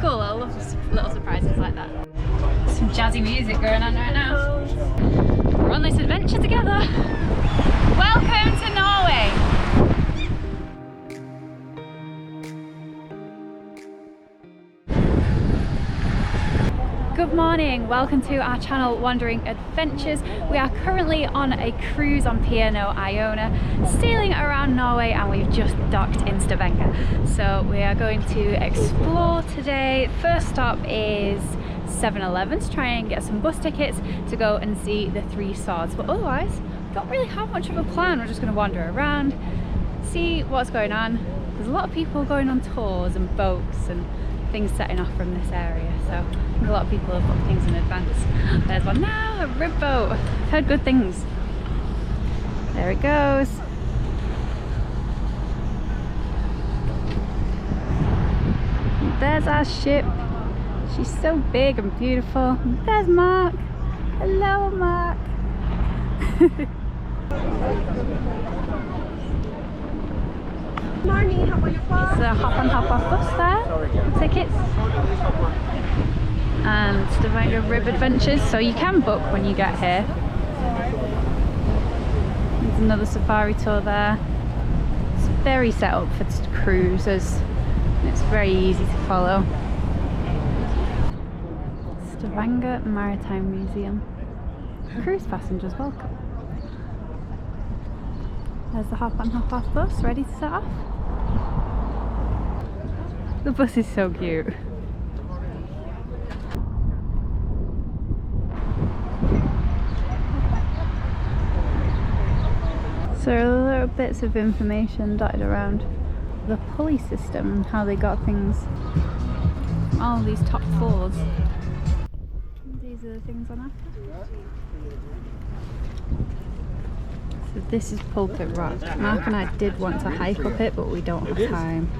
cool. I love little surprises like that. Some jazzy music going on right now. We're on this adventure together. Welcome to Norway. Good morning, welcome to our channel Wandering Adventures. We are currently on a cruise on P&O Iona, sailing around Norway, and we've just docked in Stavanger. So we are going to explore today. First stop is 7-Eleven to try and get some bus tickets to go and see the Three Swords. But otherwise, we don't really have much of a plan. We're just going to wander around, see what's going on. There's a lot of people going on tours and boats and things setting off from this area, so I think a lot of people have booked things in advance. There's one now, a rib boat. I've heard good things. There it goes. And there's our ship. She's so big and beautiful. And there's Mark. Hello, Mark. Morning, how about your bus? It's a hop on hop off bus there. Tickets. And Stavanger Rib Adventures, so you can book when you get here. There's another safari tour there. It's very set up for cruisers. It's very easy to follow. Stavanger Maritime Museum. Cruise passengers welcome. There's the hop on hop off bus ready to set off. The bus is so cute. So little bits of information dotted around the pulley system and how they got things from all these top floors. These are the things on offer. So this is Pulpit Rock. Mark and I did want to hike up it, but we don't have time.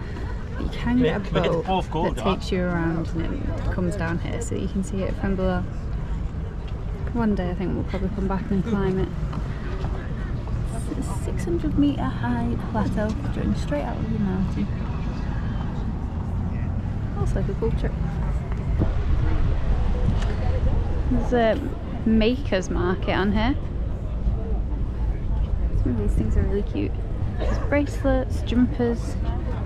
You can get a boat that takes you around and it comes down here so you can see it from below. One day I think we'll probably come back and climb it. It's a 600-metre high plateau going straight out of the mountain. Looks like a cool trip. There's a maker's market on here. Some of these things are really cute. There's bracelets, jumpers,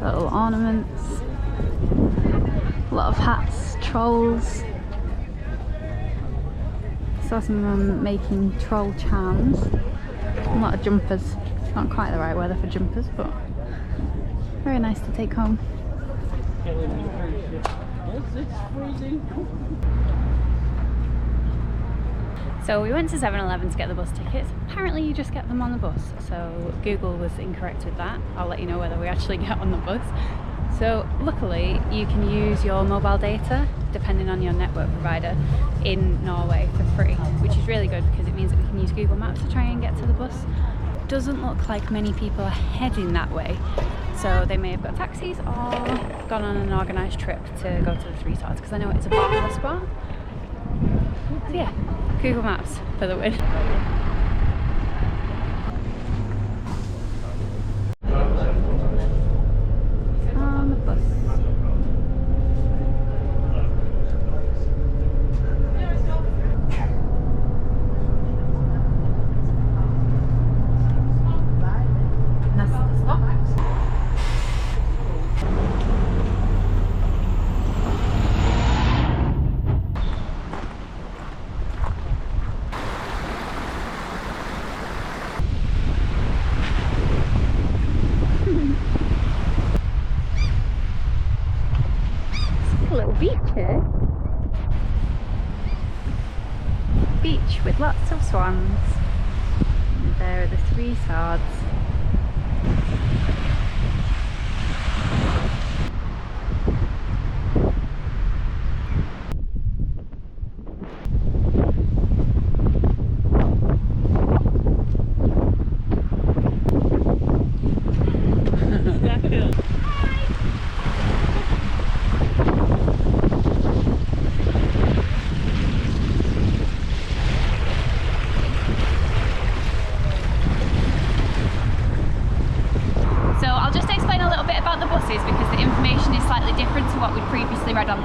little ornaments, a lot of hats, trolls. Saw someone making troll charms. A lot of jumpers. Not quite the right weather for jumpers, but very nice to take home. So we went to 7-Eleven to get the bus tickets. Apparently you just get them on the bus, so Google was incorrect with that. I'll let you know whether we actually get on the bus. So luckily you can use your mobile data, depending on your network provider, in Norway for free, which is really good because it means that we can use Google Maps to try and get to the bus. Doesn't look like many people are heading that way, so they may have got taxis or gone on an organised trip to go to the Three Swords, because I know it's a popular spot. So yeah, Google Maps for the win. On the bus. Beach with lots of swans. And there are the Three Swords.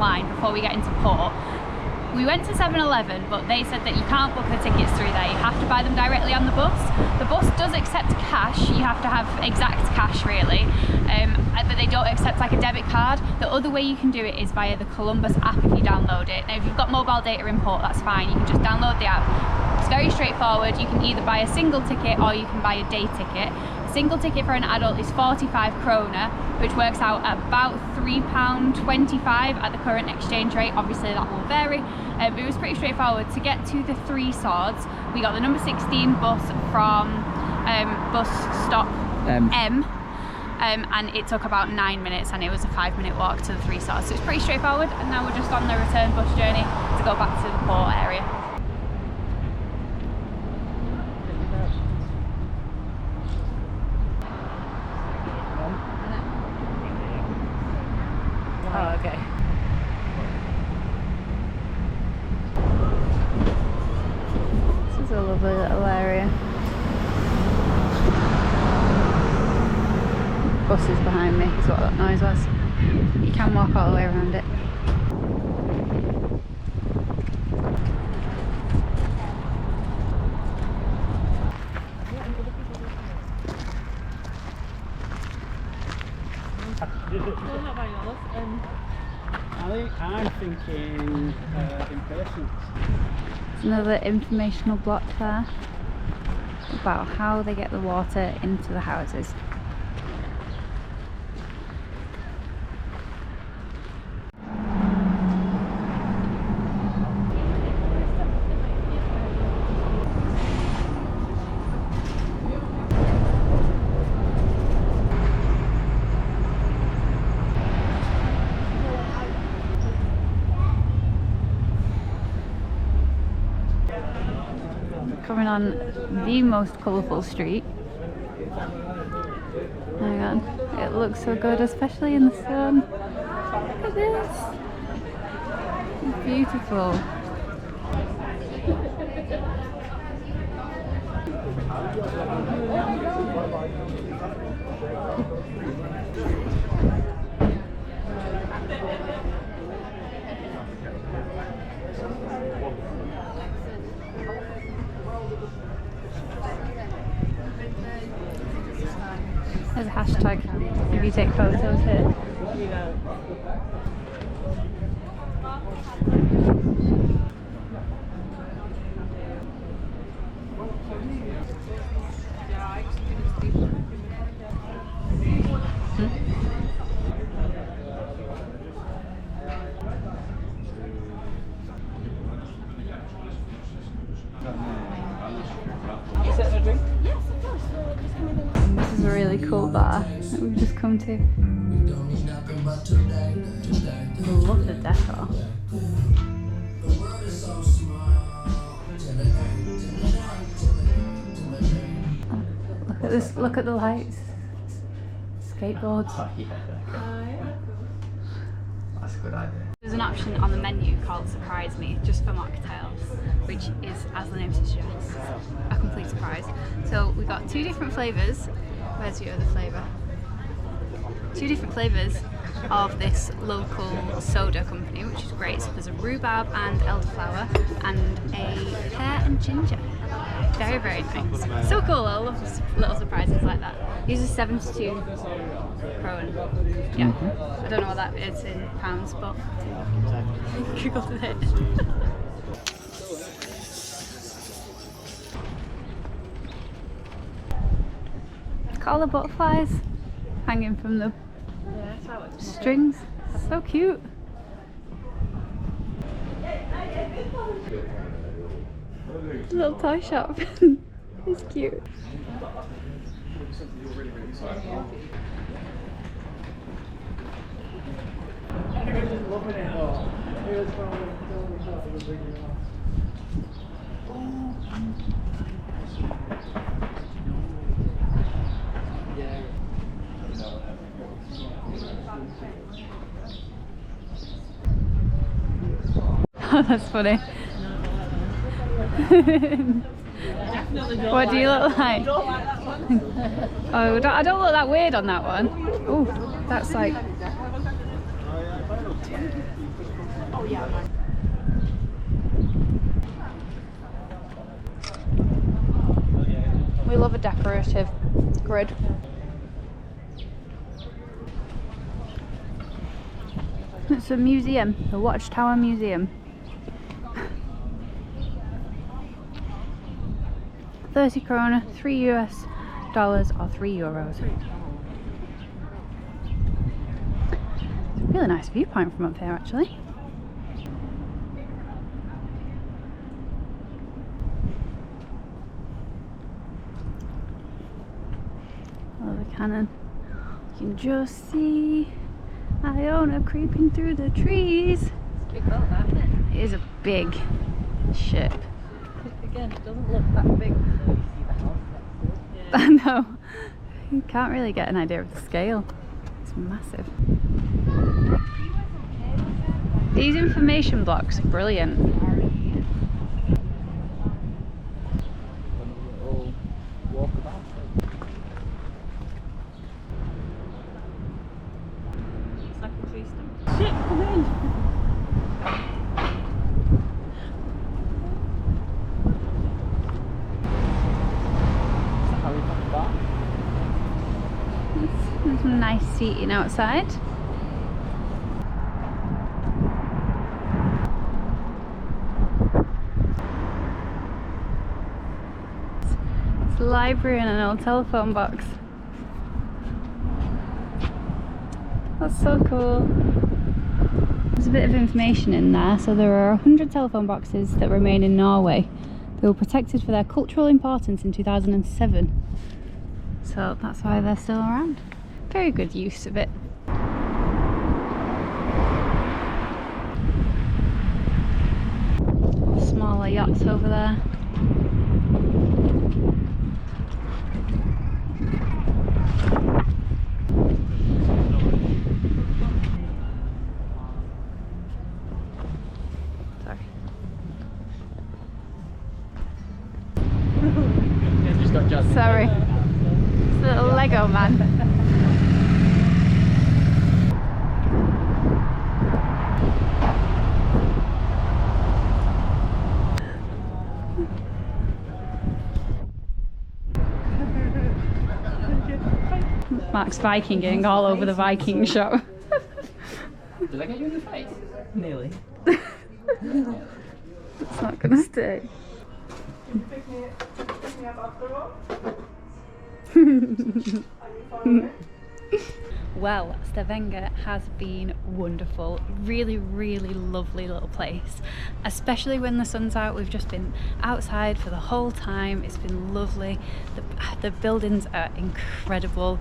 online before we get into port. We went to 7-Eleven, but they said that you can't book the tickets through there. You have to buy them directly on the bus. The bus does accept cash. You have to have exact cash, really, but they don't accept like a debit card. The other way you can do it is via the Columbus app if you download it. Now, if you've got mobile data in port, that's fine. You can just download the app. It's very straightforward. You can either buy a single ticket or you can buy a day ticket. A single ticket for an adult is 45 krona, which works out at about £3.25 at the current exchange rate. Obviously that will vary. It was pretty straightforward. To get to the Three Swords, we got the number 16 bus from bus stop M, and it took about 9 minutes, and it was a 5-minute walk to the Three Swords. So it's pretty straightforward, and now we're just on the return bus journey to go back to the port area. Oh, okay. This is a lovely little area. Buses behind me is what that noise was. You can walk all the way around it. I'm thinking impatience. There's another informational block there about how they get the water into the houses. Coming on the most colourful street. Hang on, it looks so good, especially in the sun. Look at this. It's beautiful. There's a hashtag if you take photos here. This is a really cool bar that we've just come to. I love the decor. Look at this, look at the lights. Skateboards. Oh, yeah. That's a good idea. There's an option on the menu called Surprise Me, just for mocktails, which is, as the name suggests, a complete surprise. So we got 2 different flavours. Where's your other flavour? 2 different flavours of this local soda company, which is great. So there's a rhubarb and elderflower and a pear and ginger. Very, very nice. So cool, I love little surprises like that. These are 72 krona. Yeah, I don't know what that is in pounds, but Googled it. Look at all the butterflies hanging from the strings. So cute. Little toy shop. It's cute. Oh, that's funny. What do you look like? Oh, I don't look that weird on that one. Oh, that's like... We love a decorative grid. It's a museum, the Watchtower Museum. 30 krona, $3 or €3. It's a really nice viewpoint from up here actually. Oh, the cannon. You can just see Iona creeping through the trees. It's a big boat, isn't it? It is a big ship. Again, it doesn't look that big until you see the house next to it. I know. You can't really get an idea of the scale. It's massive. These information blocks are brilliant. It's like a tree stump. Shit, come in! There's some nice seating outside. It's a library and an old telephone box. That's so cool. There's a bit of information in there. So there are 100 telephone boxes that remain in Norway. They were protected for their cultural importance in 2007. So that's why they're still around. Very good use of it. Smaller yachts over there. Sorry. Just got jazzed. Sorry. It's a little Lego man. Mark's Vikinging all over the Viking shop. Did I get you in the face? Nearly. It's not gonna stay. Pick me up after Well, Stavanger has been wonderful. Really, really lovely little place. Especially when the sun's out. We've just been outside for the whole time. It's been lovely. The buildings are incredible.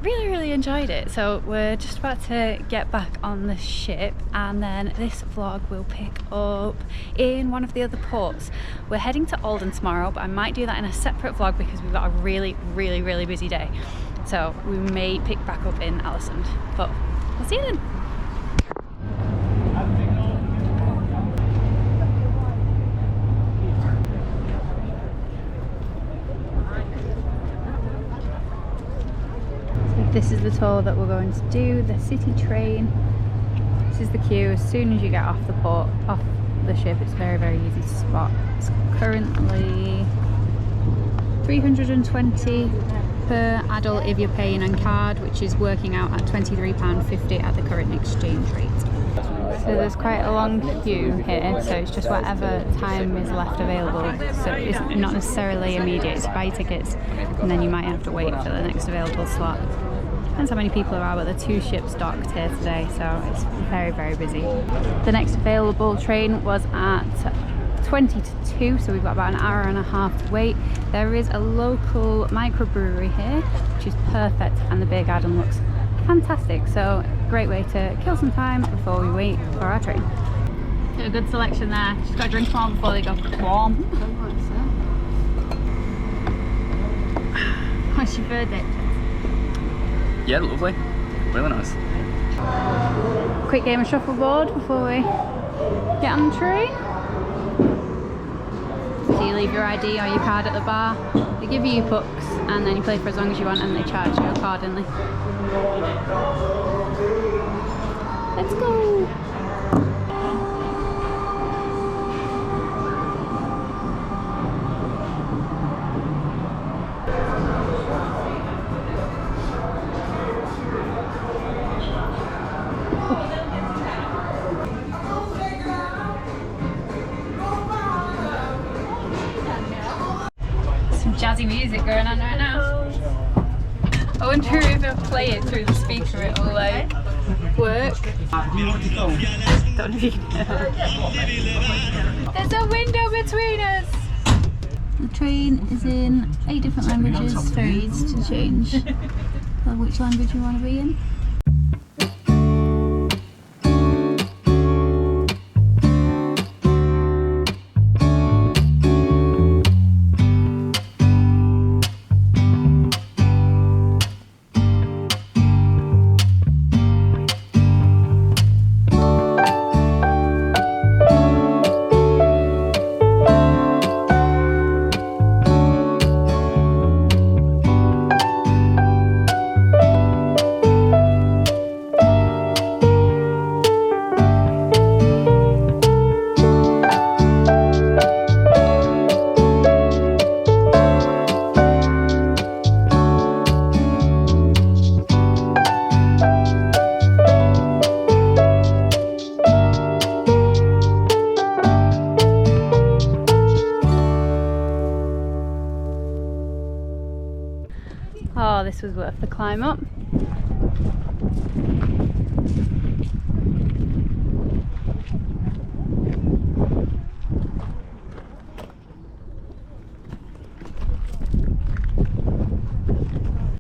Really, really enjoyed it. So we're just about to get back on the ship, and then this vlog will pick up in one of the other ports. We're heading to Olden tomorrow, but I might do that in a separate vlog because we've got a really, really, really busy day. So we may pick back up in Alesund, but we'll see you then. This is the tour that we're going to do, the city train. This is the queue. As soon as you get off the ship, it's very, very easy to spot. It's currently 320 per adult if you're paying on card, which is working out at £23.50 at the current exchange rate. So there's quite a long queue here, so it's just whatever time is left available. So it's not necessarily immediate. It's buy tickets and then you might have to wait for the next available slot. Depends how many people there are, but there are 2 ships docked here today, so it's very, very busy. The next available train was at 20 to 2, so we've got about an hour and a half to wait. There is a local microbrewery here, which is perfect, and the beer garden looks fantastic. So great way to kill some time before we wait for our train. Got a good selection there. Just got to drink them all before they go warm. What's your verdict? Yeah, lovely. Really nice. Quick game of shuffleboard before we get on the train. So you leave your ID or your card at the bar, they give you your pucks, and then you play for as long as you want and they charge you accordingly. Let's go! jazzy music going on right now. I wonder if I play it through the speaker it will like work. Don't know if you can hear. There's a window between us! The train is in 8 different languages, it's very easy to change which language you want to be in. Oh, this was worth the climb up.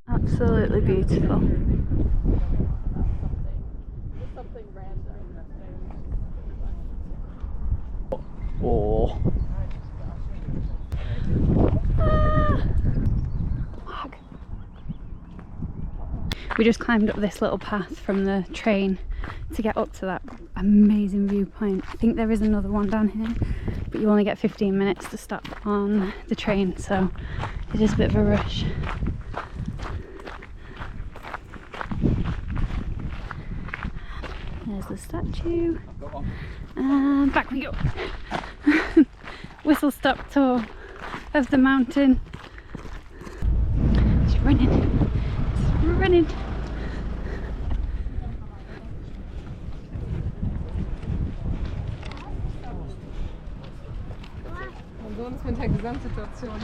Absolutely beautiful. Oh. We just climbed up this little path from the train to get up to that amazing viewpoint. I think there is another one down here, but you only get 15 minutes to stop on the train, so it is a bit of a rush. There's the statue, and back we go. Whistle stop tour of the mountain. It's running, it's running. Und so ist mit der Gesamtsituation.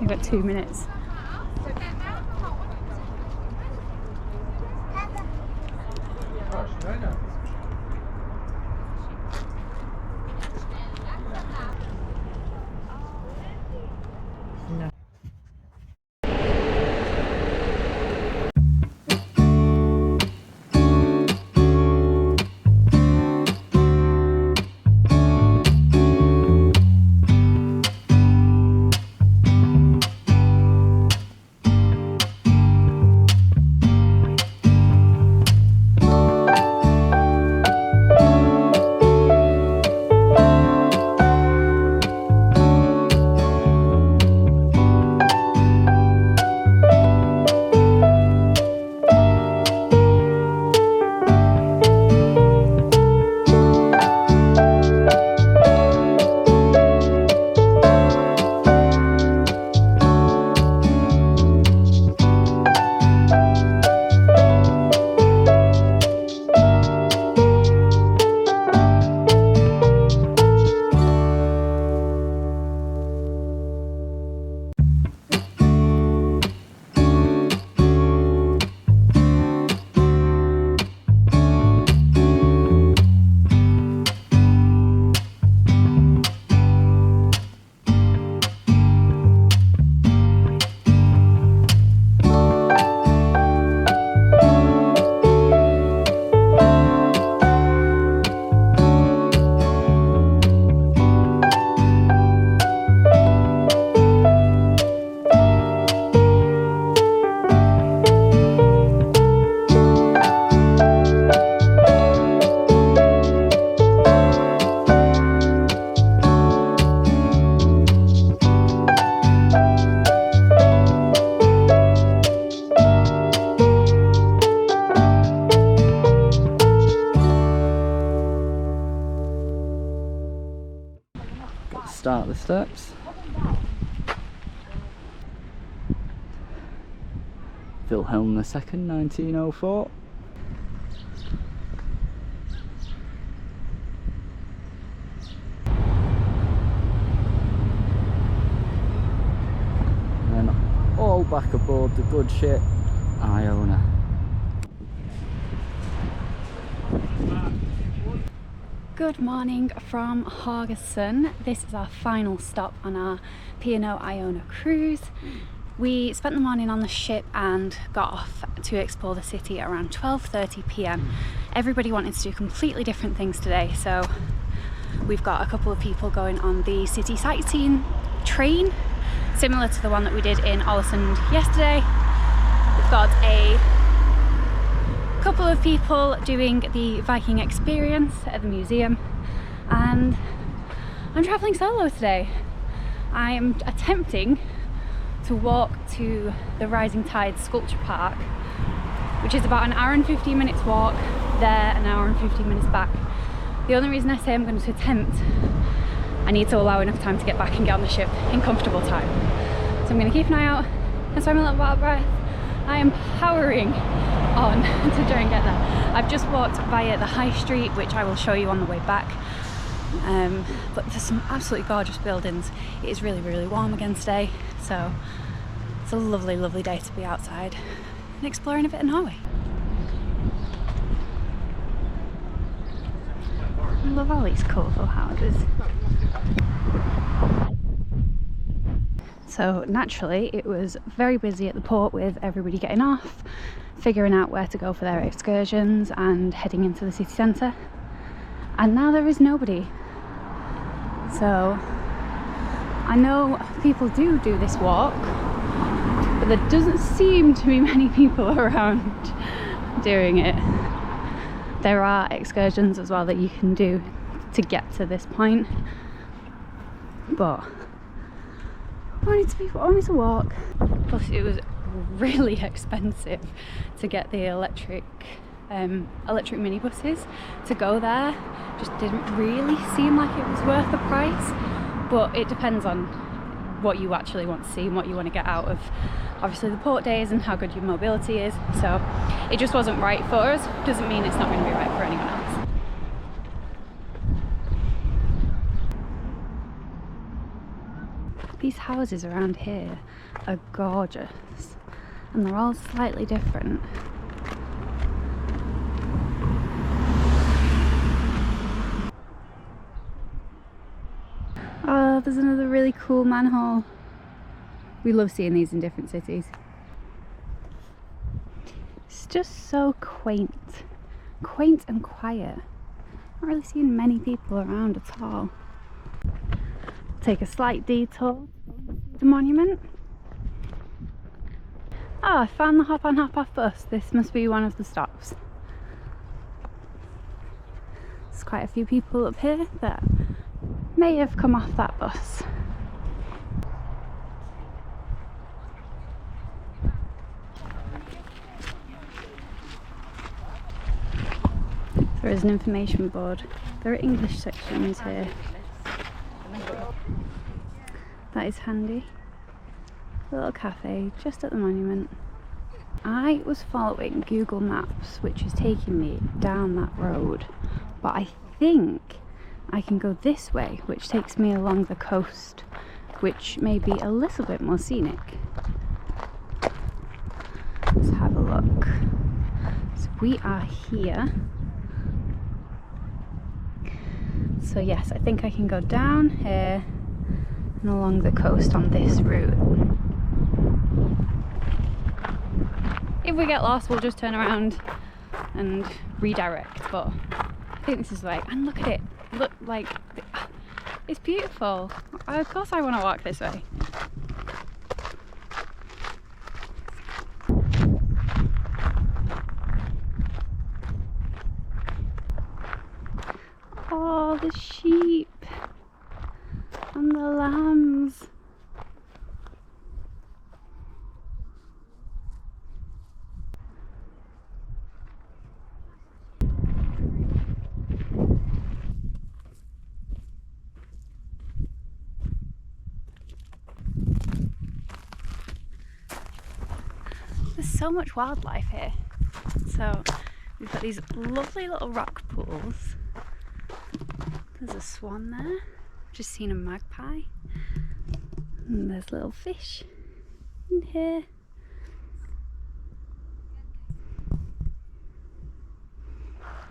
You've got 2 minutes. out the steps. Wilhelm II, 1904. And all back aboard the good ship Iona. Good morning from Haugesund. This is our final stop on our P&O Iona cruise. We spent the morning on the ship and got off to explore the city around 12:30 p.m. Everybody wanted to do completely different things today, so we've got a couple of people going on the city sightseeing train, similar to the one that we did in Alesund yesterday. We've got a couple of people doing the Viking experience at the museum, and I'm travelling solo today. I am attempting to walk to the Rising Tide Sculpture Park, which is about an hour and 15 minutes walk there, an hour and 15 minutes back. The only reason I say I'm going to attempt, I need to allow enough time to get back and get on the ship in comfortable time. So I'm going to keep an eye out, and so I'm a little bit out of breath. I am powering on to try and get there. I've just walked via the high street, which I will show you on the way back. But there's some absolutely gorgeous buildings. It is really, really warm again today, so it's a lovely, lovely day to be outside and exploring a bit of Norway. I love all these colourful houses. So naturally it was very busy at the port with everybody getting off, figuring out where to go for their excursions and heading into the city centre. And now there is nobody. So I know people do this walk, but there doesn't seem to be many people around doing it. There are excursions as well that you can do to get to this point, but only to walk. Plus it was really expensive to get the electric minibuses to go there. Just didn't really seem like it was worth the price, but it depends on what you actually want to see and what you want to get out of obviously the port days and how good your mobility is. So it just wasn't right for us. Doesn't mean it's not going to be right for anyone else. These houses around here are gorgeous, and they're all slightly different. Oh, there's another really cool manhole. We love seeing these in different cities. It's just so quaint and quiet. Not really seeing many people around at all. Take a slight detour to the monument. Oh, I found the hop on hop off bus. This must be one of the stops. There's quite a few people up here that may have come off that bus. There is an information board. There are English sections here. That is handy. A little cafe just at the monument. I was following Google Maps, which is taking me down that road, but I think I can go this way, which takes me along the coast, which may be a little bit more scenic. Let's have a look. So we are here. So yes, I think I can go down here and along the coast on this route. If we get lost, we'll just turn around and redirect, but I think this is the way. And look at it. Look, like, it's beautiful. Of course I want to walk this way. Oh, the sheep and the lambs. so much wildlife here. So we've got these lovely little rock pools. There's a swan there. Just seen a magpie. And there's little fish in here.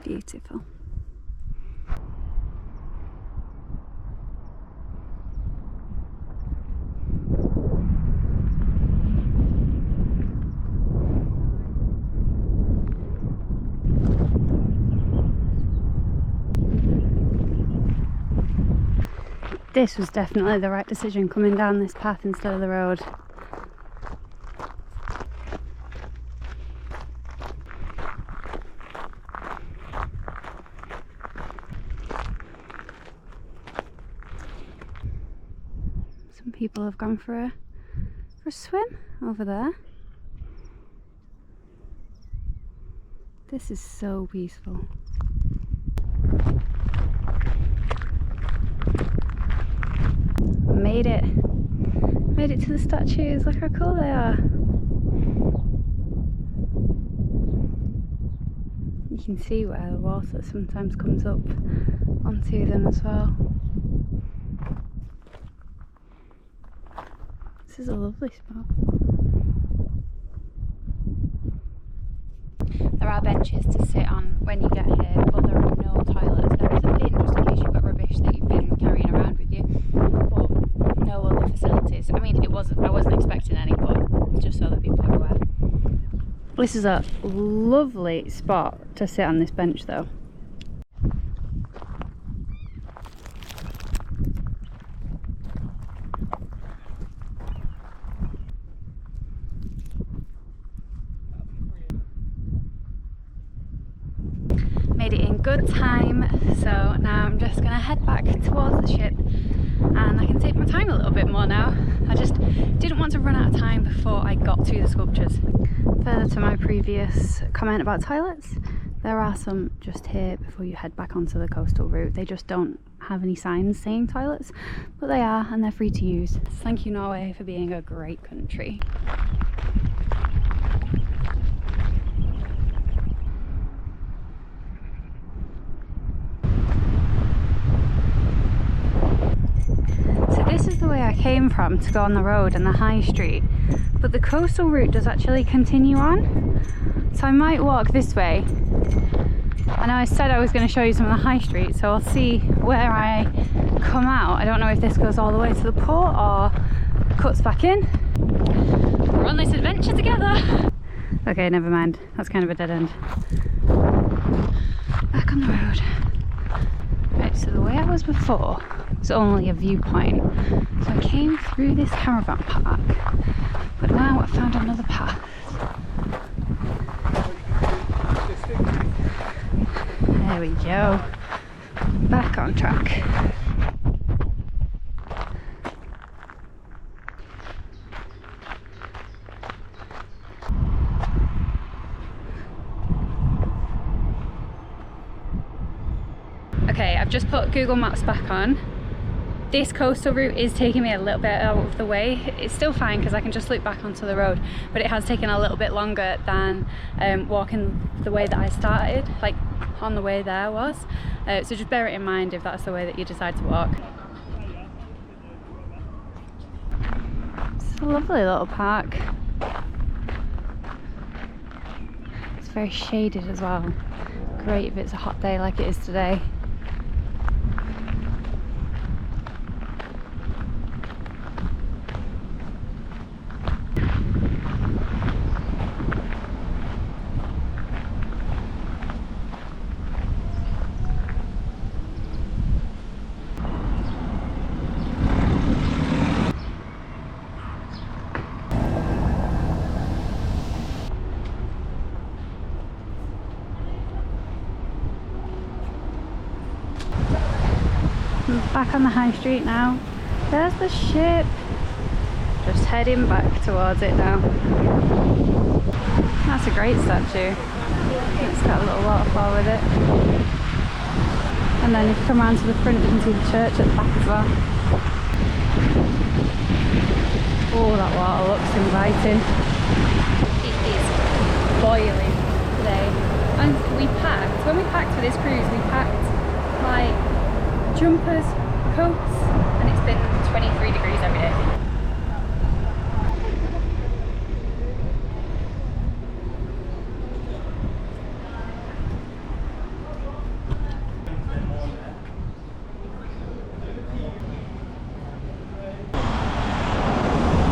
Beautiful. This was definitely the right decision, coming down this path instead of the road. Some people have gone for a swim over there. This is so peaceful. Made it to the statues. Look how cool they are. You can see where the water sometimes comes up onto them as well. This is a lovely spot. There are benches to sit on when you get here, but there are no toilets. There is a bin just in case you've got rubbish that you've been carrying around with you, but no other facilities. I mean, I wasn't expecting any, but just so that people are aware. This is a lovely spot to sit on this bench though. Made it in good time, so now I'm just gonna head back towards the ship and I can take my time a little bit more now. I just didn't want to run out of time before I got to the sculptures. Further to my previous comment about toilets, there are some just here before you head back onto the coastal route. They just don't have any signs saying toilets, but they are, and they're free to use. Thank you, Norway, for being a great country. This is the way I came from to go on the road and the high street, but the coastal route does actually continue on, so I might walk this way. I know I said I was going to show you some of the high street, so I'll see where I come out. I don't know if this goes all the way to the port or cuts back in. We're on this adventure together. Okay, never mind, that's kind of a dead end. Back on the road. Right, so the way I was before was only a viewpoint, so I came through this caravan park, but now I've found another path. There we go, back on track. Okay, I've just put Google Maps back on. This coastal route is taking me a little bit out of the way. It's still fine because I can just loop back onto the road, but it has taken a little bit longer than walking the way that I started, like on the way there was. So just bear it in mind if that's the way that you decide to walk. It's a lovely little park. It's very shaded as well. Great if it's a hot day like it is today. Back on the high street now. There's the ship. Just heading back towards it now. That's a great statue. It's got a little waterfall with it. And then if you come around to the front, you can see the church at the back as well. Oh, that water looks inviting. It is boiling today. And we packed, when we packed for this cruise, we packed like jumpers, coats, and it's been 23 degrees every day.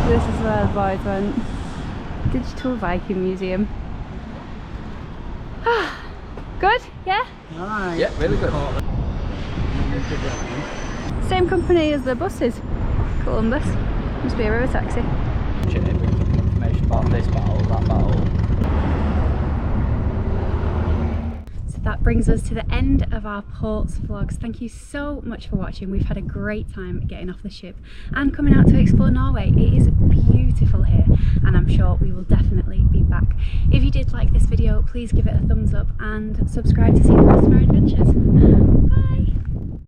This is where the boys went. Digital Viking Museum. Good? Yeah? Yeah, really good. Same company as the buses. Columbus. Must be a river taxi. Information about this battle, that battle. So that brings us to the end of our ports vlogs. Thank you so much for watching. We've had a great time getting off the ship and coming out to explore Norway. It is beautiful here and I'm sure we will definitely be back. If you did like this video, please give it a thumbs up and subscribe to see the rest of our adventures. Bye!